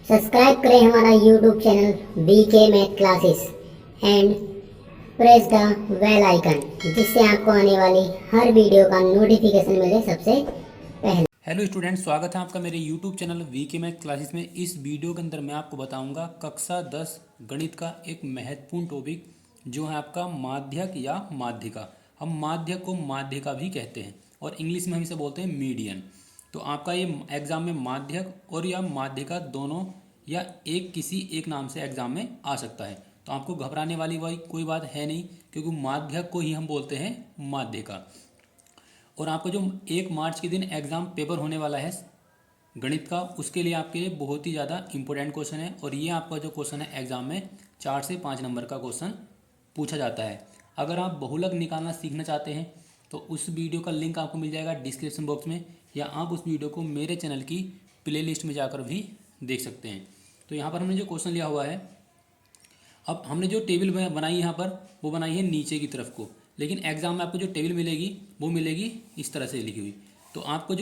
Subscribe करें हमारा YouTube channel VK math classes and press the bell icon, जिससे आपको आने वाली हर वीडियो का नोटिफिकेशन मिले सबसे पहले। हेलो स्टूडेंट, स्वागत है आपका मेरे YouTube channel VK math classes में। इस वीडियो के अंदर मैं आपको बताऊंगा कक्षा 10 गणित का एक महत्वपूर्ण टॉपिक जो है आपका माध्यक या माध्यिका। हम माध्यक को माध्यिका भी कहते हैं और इंग्लिश में हम इसे बोलते हैं मीडियन। तो आपका ये एग्जाम में माध्यक और या माध्यिका दोनों या किसी एक नाम से एग्जाम में आ सकता है। तो आपको घबराने वाली कोई बात है नहीं, क्योंकि माध्यक को ही हम बोलते हैं माध्यिका। और आपको जो 1 मार्च के दिन एग्ज़ाम पेपर होने वाला है गणित का, उसके लिए आपके लिए बहुत ही ज़्यादा इंपॉर्टेंट क्वेश्चन है। और ये आपका जो क्वेश्चन है एग्ज़ाम में 4 से 5 नंबर का क्वेश्चन पूछा जाता है। अगर आप बहुलक निकालना सीखना चाहते हैं तो उस वीडियो का लिंक आपको मिल जाएगा डिस्क्रिप्शन बॉक्स में, या आप उस वीडियो को मेरे चैनल की प्लेलिस्ट में जाकर भी देख सकते हैं। तो यहाँ पर हमने जो क्वेश्चन लिया हुआ है, अब हमने जो टेबल बनाई यहाँ पर वो बनाई है नीचे की तरफ को, लेकिन एग्जाम में आपको जो टेबल मिलेगी वो मिलेगी इस तरह से लिखी हुई। तो आपको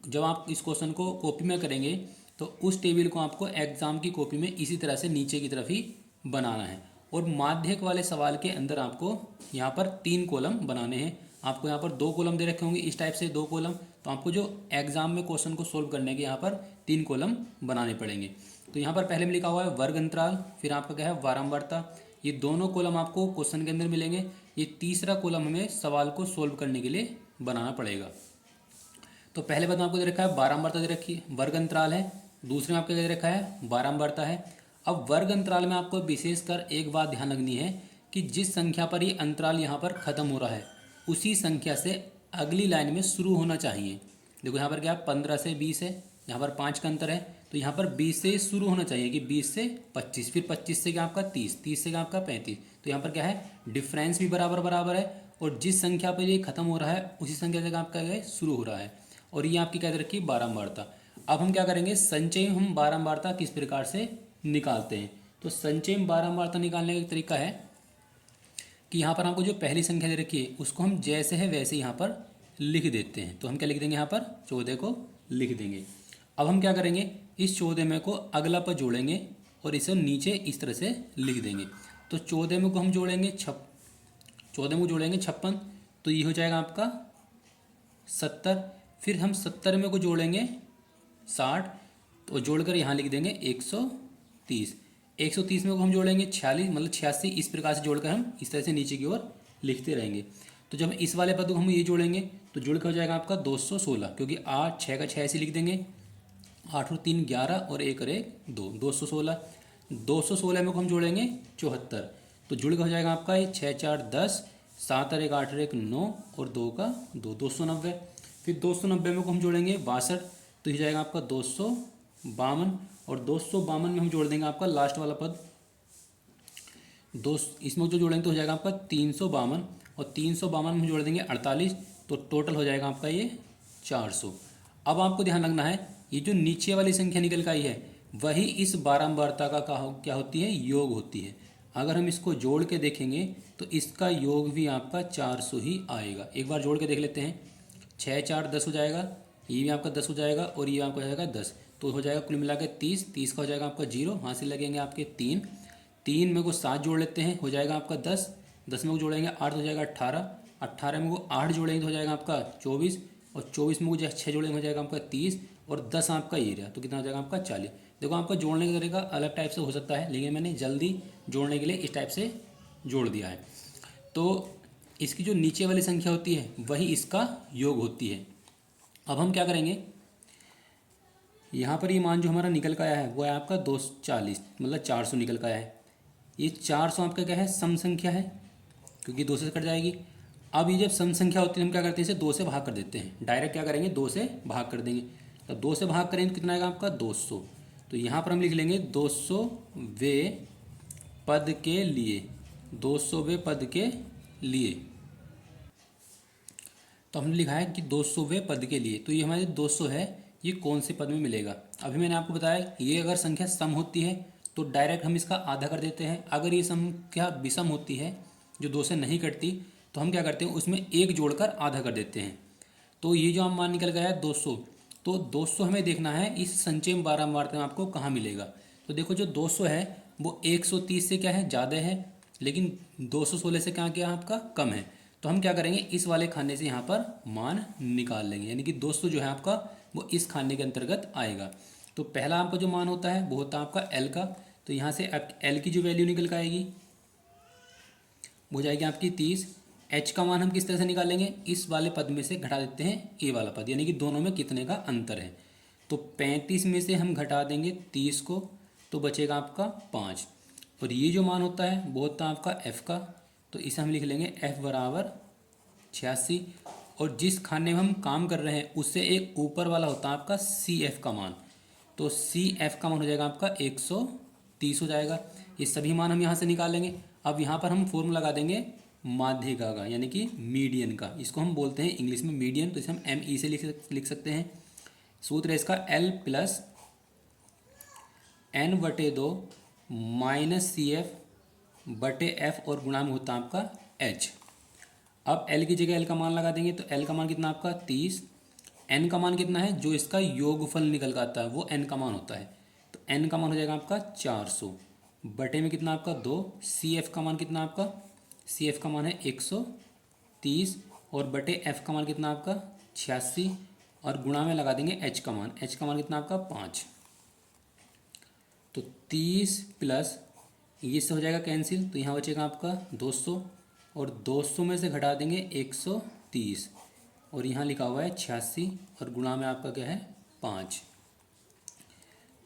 जब आप इस क्वेश्चन को कॉपी में करेंगे तो उस टेबल को आपको एग्जाम की कॉपी में इसी तरह से नीचे की तरफ ही बनाना है। और माध्यक वाले सवाल के अंदर आपको यहाँ पर 3 कॉलम बनाने हैं। आपको यहाँ पर 2 कॉलम दे रखे होंगे इस टाइप से 2 कॉलम, तो आपको जो एग्जाम में क्वेश्चन को सोल्व करने के यहाँ पर 3 कॉलम बनाने पड़ेंगे। तो यहाँ पर पहले में लिखा हुआ है वर्ग अंतराल, फिर आपका क्या है बारंबारता। ये दोनों कॉलम आपको क्वेश्चन के अंदर मिलेंगे। ये तीसरा कॉलम हमें सवाल को सोल्व करने के लिए बनाना पड़ेगा। तो पहले बात आपको दे रखा है बारंबारता दे रखी है, वर्ग अंतराल है। दूसरे में आपको दे रखा है बारंबारता है। अब वर्ग अंतराल में आपको विशेषकर एक बात ध्यान रखनी है कि जिस संख्या पर ये अंतराल यहाँ पर खत्म हो रहा है उसी संख्या से अगली लाइन में शुरू होना चाहिए। देखो यहाँ पर क्या 15 से 20 है, यहाँ पर 5 का अंतर है, तो यहाँ पर 20 से शुरू होना चाहिए कि 20 से 25, फिर 25 से क्या आपका 30, 30 से क्या आपका 35। तो यहाँ पर क्या है डिफरेंस भी बराबर बराबर है, और जिस संख्या पर ये खत्म हो रहा है उसी संख्या से आपका क्या है शुरू हो रहा है। और ये आपकी क्या दे रखी है बारंबारता। अब हम क्या करेंगे, संचय हम बारंबारता किस प्रकार से निकालते हैं। तो संचय में बारंबारता निकालने का तरीका है कि यहाँ पर आपको जो पहली संख्या दे रखी है उसको हम जैसे है वैसे यहाँ पर लिख देते हैं। तो हम क्या लिख देंगे, यहाँ पर 14 को लिख देंगे। अब हम क्या करेंगे, इस 14 में को अगला पर जोड़ेंगे और इसे नीचे इस तरह से लिख देंगे। तो 14 में को हम जोड़ेंगे 14 में को जोड़ेंगे 56, तो ये हो जाएगा आपका 70। फिर हम 70 में को जोड़ेंगे 60, तो जोड़कर यहाँ लिख देंगे 130। 130 में को हम जोड़ेंगे 46, मतलब 86। इस प्रकार से जोड़कर हम इस तरह से नीचे की ओर लिखते रहेंगे। तो जब इस वाले पद को हम ये जोड़ेंगे तो जोड़कर हो जाएगा आपका 216, क्योंकि 8 6 का 6 ऐसे लिख देंगे, 8 और 3 11 और 1 और 1 2, 216। 216 में को हम जोड़ेंगे 74, तो जुड़ का हो जाएगा आपका ये 6 4 10, 7 और 1 8 और 1 9 और 2 का 2, 290। फिर 290 में को हम जोड़ेंगे 62, तो ये जाएगा आपका 252। और 252 में हम जोड़ देंगे आपका लास्ट वाला पद इसमें जो जोड़ेंगे तो हो जाएगा आपका 352, और 352 में हम जोड़ देंगे 48, तो टोटल हो जाएगा आपका ये 400। अब आपको ध्यान रखना है ये जो नीचे वाली संख्या निकल के आई है वही इस बारंबारता का क्या होती है, योग होती है। अगर हम इसको जोड़ के देखेंगे तो इसका योग भी आपका 400 ही आएगा। एक बार जोड़ के देख लेते हैं, 6 4 10 हो जाएगा, ये भी आपका 10 हो जाएगा और ये आपका हो जाएगा 10, तो हो जाएगा कुल मिला के 30। 30 का हो जाएगा आपका 0, वहाँ से लगेंगे आपके 3। 3 में को 7 जोड़ लेते हैं, हो जाएगा आपका 10। 10 में को जोड़ेंगे 8 हो जाएगा 18। 18 में को 8 जोड़ेंगे तो हो जाएगा आपका 24, और 24 में को 6 जोड़ेंगे हो जाएगा आपका 30, और 10 आपका ये रहा, तो कितना हो जाएगा आपका 40। देखो आपका जोड़ने का तरीका अलग टाइप से हो सकता है, लेकिन मैंने जल्दी जोड़ने के लिए इस टाइप से जोड़ दिया है। तो इसकी जो नीचे वाली संख्या होती है वही इसका योग होती है। अब हम क्या करेंगे, यहाँ पर ये मान जो हमारा निकल का आया है वो है आपका 240, मतलब 400 निकल का आया है। ये 400 आपका क्या है, सम संख्या है, क्योंकि 2 से कट जाएगी। अब ये जब सम संख्या होती है हम क्या करते हैं, इसे 2 से भाग कर देते हैं। डायरेक्ट क्या करेंगे, 2 से भाग कर देंगे। तो 2 से भाग करेंगे तो कितना आएगा आपका 200। तो यहाँ पर हम लिख लेंगे 200वें पद के लिए, 200वें पद के लिए। तो हमने लिखा है कि 200वें पद के लिए, तो ये हमारे 200 है, ये कौन से पद में मिलेगा। अभी मैंने आपको बताया ये अगर संख्या सम होती है तो डायरेक्ट हम इसका आधा कर देते हैं। अगर ये संख्या विषम होती है जो 2 से नहीं कटती तो हम क्या करते हैं उसमें 1 जोड़कर आधा कर देते हैं। तो ये जो हम मान निकल गया है 200, तो 200 हमें देखना है इस संचय में बारंबारता में आपको कहाँ मिलेगा। तो देखो जो 200 है वो 130 से क्या है ज़्यादा है, लेकिन 216 से क्या आपका कम है। तो हम क्या करेंगे, इस वाले खाने से यहाँ पर मान निकाल लेंगे, यानी कि 200 जो है आपका वो इस खाने के अंतर्गत आएगा। तो पहला आपका जो मान होता है वो होता है आपका एल का। तो यहाँ से एल की जो वैल्यू निकल कर आएगी वो जाएगी आपकी 30। एच का मान हम किस तरह से निकालेंगे, इस वाले पद में से घटा देते हैं ए वाला पद, यानी कि दोनों में कितने का अंतर है। तो 35 में से हम घटा देंगे 30 को, तो बचेगा आपका 5। और ये जो मान होता है वो होता है आपका एफ का। तो इसे हम लिख लेंगे एफ बराबर 86। और जिस खाने में हम काम कर रहे हैं उससे एक ऊपर वाला होता है आपका सी एफ का मान। तो सी एफ का मान हो जाएगा आपका 130 हो जाएगा। ये सभी मान हम यहाँ से निकालेंगे। अब यहाँ पर हम फॉर्मूला लगा देंगे माध्यिका का, यानी कि मीडियन का। इसको हम बोलते हैं इंग्लिश में मीडियन, तो इसे हम एम ई से लिख सकते हैं। सूत्र है इसका एल प्लस एन बटे 2 माइनस सी एफ बटे एफ और गुणा में होता है आपका एच। अब एल की जगह एल का मान लगा देंगे, तो एल का मान कितना आपका 30। एन का मान कितना है, जो इसका योगफल निकल कर आता है वो एन का मान होता है। तो एन का मान हो जाएगा आपका 400 बटे में कितना आपका 2। सी एफ का मान कितना आपका, सी एफ का मान है 130 और बटे एफ का मान कितना आपका 86 और गुणा में लगा देंगे एच का मान। एच का मान कितना आपका 5। तो 30 प्लस ये से हो जाएगा कैंसिल, तो यहाँ बचेगा आपका 200 और 200 में से घटा देंगे 130 और यहाँ लिखा हुआ है 86 और गुणा में आपका क्या है 5।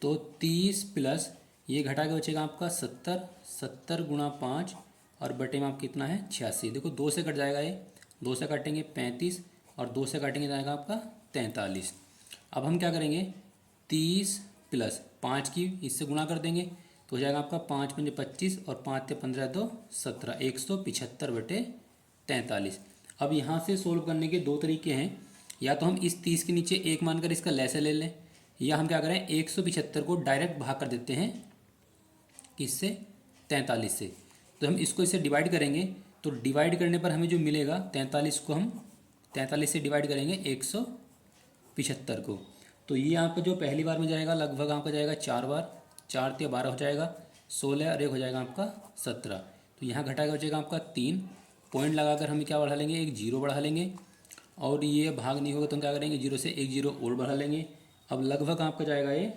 तो 30 प्लस ये घटा के बचेगा आपका 70। 70 गुणा 5 और बटे में आपका कितना है 86। देखो 2 से कट जाएगा, ये 2 से काटेंगे 35 और 2 से काटेंगे जाएगा आपका 43। अब हम क्या करेंगे, 30 प्लस 5 की इससे गुणा कर देंगे, तो हो जाएगा आपका 5 पंजे 25 और 5 ते 15 2 17, 175 बटे 43। अब यहाँ से सोल्व करने के दो तरीके हैं, या तो हम इस 30 के नीचे एक मानकर इसका लैसे ले लें, या हम क्या करें 175 को डायरेक्ट भाग कर देते हैं किससे 43 से। तो हम इसको इससे डिवाइड करेंगे, तो डिवाइड करने पर हमें जो मिलेगा 43 को हम 43 से डिवाइड करेंगे 175 को। तो ये आपका जो पहली बार में जाएगा लगभग आपका जाएगा 4 बार, 4 ते 12 हो जाएगा 16 और एक हो जाएगा आपका 17। तो यहाँ घटा के बचेगा आपका 3। पॉइंट लगाकर हम क्या बढ़ा लेंगे, एक जीरो बढ़ा लेंगे और ये भाग नहीं होगा तो हम क्या करेंगे, जीरो से एक जीरो और बढ़ा लेंगे। अब लगभग आपका जाएगा ये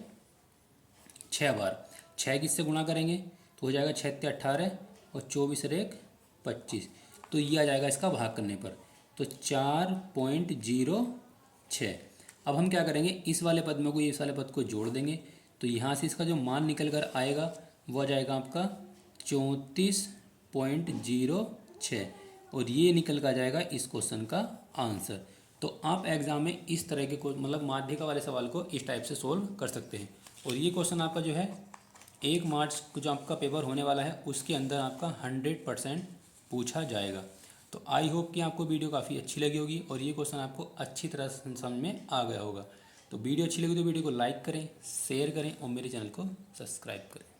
6 बार। 6 किससे गुणा करेंगे तो हो जाएगा 6 ते 18 और 24 और एक 25। तो ये आ जाएगा इसका भाग करने पर, तो 4.06। अब हम क्या करेंगे, इस वाले पद में को इस वाले पद को जोड़ देंगे, तो यहाँ से इसका जो मान निकल कर आएगा वो आ जाएगा आपका 34.06 और ये निकल कर आ जाएगा इस क्वेश्चन का आंसर। तो आप एग्ज़ाम में इस तरह के मतलब माध्यिका वाले सवाल को इस टाइप से सोल्व कर सकते हैं। और ये क्वेश्चन आपका जो है 1 मार्च को जो आपका पेपर होने वाला है उसके अंदर आपका 100% पूछा जाएगा। तो आई होप कि आपको वीडियो काफ़ी अच्छी लगी होगी और ये क्वेश्चन आपको अच्छी तरह से समझ में आ गया होगा। तो वीडियो अच्छी लगी तो वीडियो को लाइक करें, शेयर करें और मेरे चैनल को सब्सक्राइब करें।